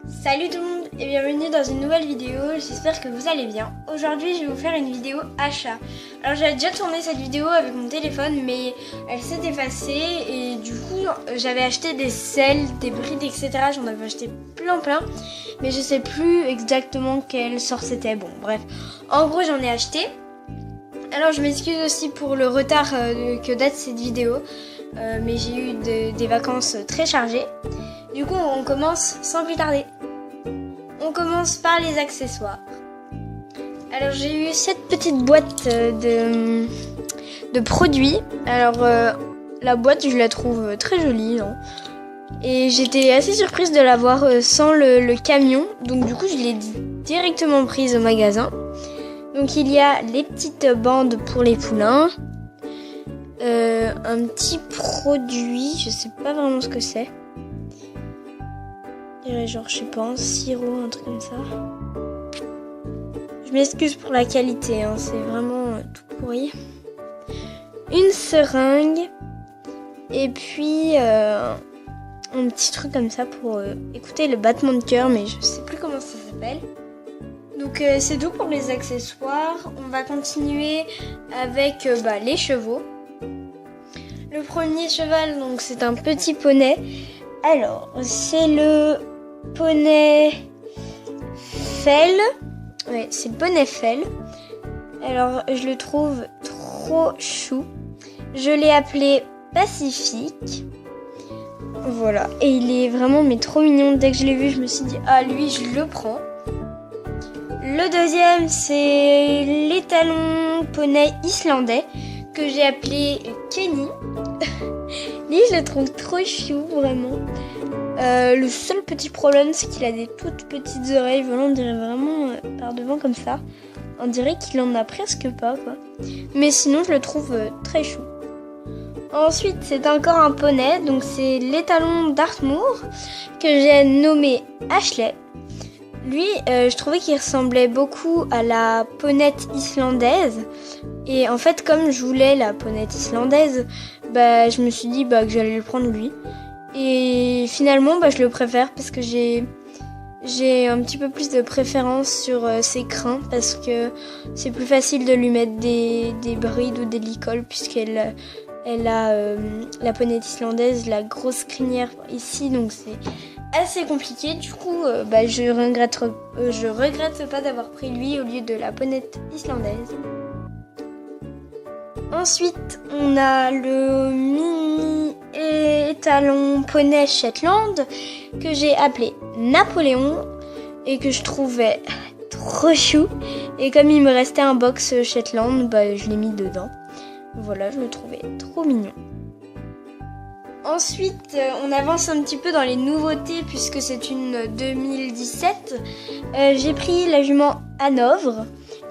Salut tout le monde et bienvenue dans une nouvelle vidéo, j'espère que vous allez bien. Aujourd'hui je vais vous faire une vidéo achat. Alors j'avais déjà tourné cette vidéo avec mon téléphone mais elle s'est effacée et du coup j'avais acheté des selles, des brides etc. J'en avais acheté plein mais je sais plus exactement quel sort c'était. Bon bref, en gros j'en ai acheté. Alors je m'excuse aussi pour le retard que date cette vidéo, mais j'ai eu des vacances très chargées. Du coup on commence sans plus tarder. On commence par les accessoires. Alors j'ai eu cette petite boîte de produits. Alors la boîte je la trouve très jolie hein. Et j'étais assez surprise de l'avoir sans le camion. Donc du coup je l'ai directement prise au magasin. Donc il y a les petites bandes pour les poulains. Un petit produit, je sais pas vraiment ce que c'est. Genre je sais pas, un sirop, un truc comme ça. Je m'excuse pour la qualité, hein, c'est vraiment tout pourri. Une seringue. Et puis un petit truc comme ça pour écouter le battement de cœur, mais je sais plus comment ça s'appelle. Donc c'est tout pour les accessoires. On va continuer avec les chevaux. Le premier cheval, donc c'est un petit poney. Alors, c'est le poney Fell. Ouais, c'est le poney Fell. Alors, je le trouve trop chou. Je l'ai appelé Pacifique. Voilà. Et il est vraiment trop mignon. Dès que je l'ai vu, je me suis dit, ah, lui, je le prends. Le deuxième, c'est l'étalon poney islandais que j'ai appelé Kenny. Lui, je le trouve trop chou, vraiment. Le seul petit problème, c'est qu'il a des toutes petites oreilles. Voilà, on dirait vraiment par devant comme ça. On dirait qu'il en a presque pas, quoi. Mais sinon, je le trouve très chou. Ensuite, c'est encore un poney. Donc, c'est l'étalon d'Artmoor que j'ai nommé Ashley. Lui, je trouvais qu'il ressemblait beaucoup à la ponette islandaise. Et en fait, comme je voulais la ponette islandaise, je me suis dit que j'allais le prendre lui. Et finalement, je le préfère parce que j'ai un petit peu plus de préférence sur ses crins parce que c'est plus facile de lui mettre des brides ou des licoles puisqu'elle a la ponette islandaise, la grosse crinière ici, donc c'est assez compliqué. Du coup, je regrette pas d'avoir pris lui au lieu de la ponette islandaise. Ensuite, on a le mini étalon poney Shetland que j'ai appelé Napoléon et que je trouvais trop chou. Et comme il me restait un box Shetland, je l'ai mis dedans. Voilà, je le trouvais trop mignon. Ensuite, on avance un petit peu dans les nouveautés puisque c'est une 2017. J'ai pris la jument Hanovre,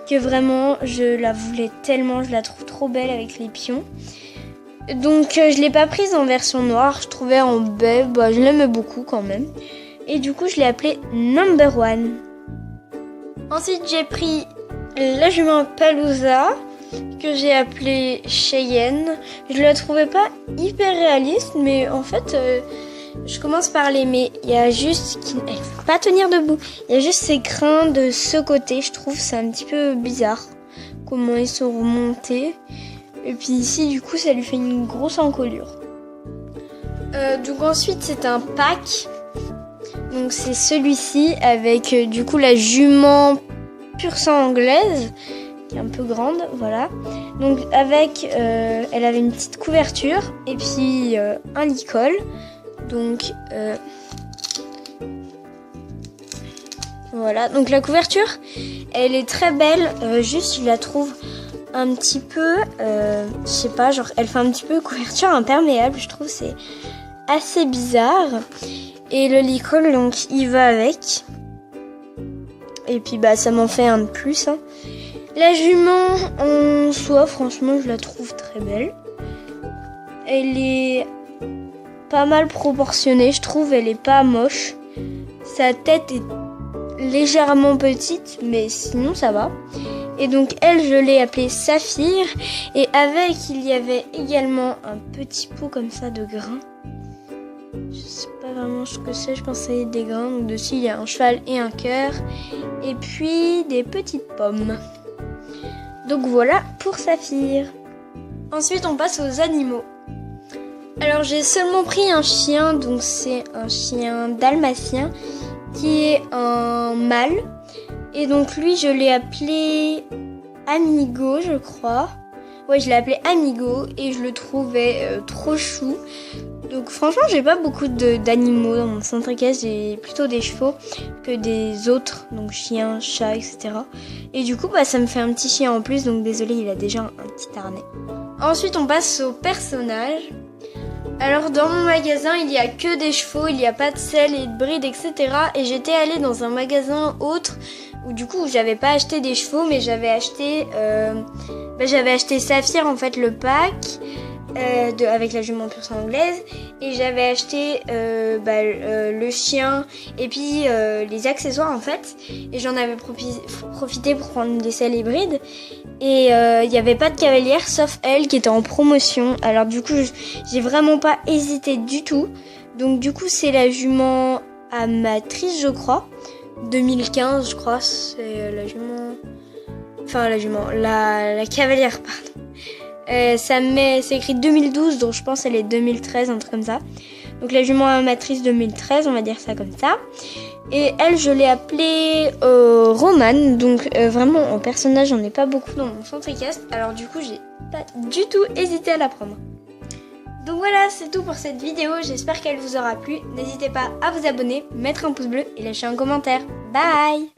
que vraiment je la voulais tellement, je la trouve trop belle avec les pions. Donc je l'ai pas prise en version noire, je trouvais en baie, je l'aimais beaucoup quand même. Et du coup je l'ai appelée Number One. Ensuite j'ai pris la jument Palooza, que j'ai appelée Cheyenne. Je la trouvais pas hyper réaliste, mais en fait je commence par l'aimer. Il y a juste elle ne peut pas tenir debout. Il y a juste ses crins de ce côté. Je trouve c'est un petit peu bizarre comment ils sont remontés. Et puis ici du coup ça lui fait une grosse encolure. Donc ensuite c'est un pack. Donc c'est celui-ci avec du coup la jument pur sang anglaise qui est un peu grande, voilà. Donc avec elle avait une petite couverture et puis un licol. Donc voilà, donc la couverture elle est très belle, juste je la trouve un petit peu je sais pas, genre elle fait un petit peu couverture imperméable, je trouve c'est assez bizarre. Et le licol donc il va avec. Et puis ça m'en fait un de plus hein. La jument en soi franchement je la trouve très belle. Elle est pas mal proportionnée, je trouve, elle est pas moche. Sa tête est légèrement petite, mais sinon ça va. Et donc elle, je l'ai appelée Saphir. Et avec, il y avait également un petit pot comme ça de grains. Je sais pas vraiment ce que c'est, je pensais des grains. Donc dessus il y a un cheval et un cœur. Et puis des petites pommes. Donc voilà pour Saphir. Ensuite on passe aux animaux. Alors j'ai seulement pris un chien, donc c'est un chien dalmatien qui est un mâle. Et donc lui je l'ai appelé Amigo je crois. Ouais, je l'ai appelé Amigo et je le trouvais trop chou. Donc franchement, j'ai pas beaucoup d'animaux dans mon centre équestre. J'ai plutôt des chevaux que des autres, donc chiens, chats, etc. Et du coup, ça me fait un petit chien en plus. Donc désolé, il a déjà un petit harnais. Ensuite, on passe aux personnages. Alors dans mon magasin, il y a que des chevaux, il n'y a pas de selle et de bride, etc. Et j'étais allée dans un magasin autre où du coup j'avais pas acheté des chevaux, mais j'avais acheté Saphir en fait le pack avec la jument pure sang anglaise, et j'avais acheté le chien et puis les accessoires en fait, et j'en avais profité pour prendre des selles et brides. Et il n'y avait pas de cavalière sauf elle qui était en promotion. Alors du coup j'ai vraiment pas hésité du tout. Donc du coup c'est la jument amatrice je crois, 2015 je crois, c'est la jument... Enfin la cavalière pardon. C'est écrit 2012 donc je pense elle est 2013, un truc comme ça. Donc la jument amatrice 2013, on va dire ça comme ça. Et elle, je l'ai appelée Romane. Donc vraiment en personnage, j'en ai pas beaucoup dans mon centre équestre. Alors du coup, j'ai pas du tout hésité à la prendre. Donc voilà, c'est tout pour cette vidéo. J'espère qu'elle vous aura plu. N'hésitez pas à vous abonner, mettre un pouce bleu et lâcher un commentaire. Bye!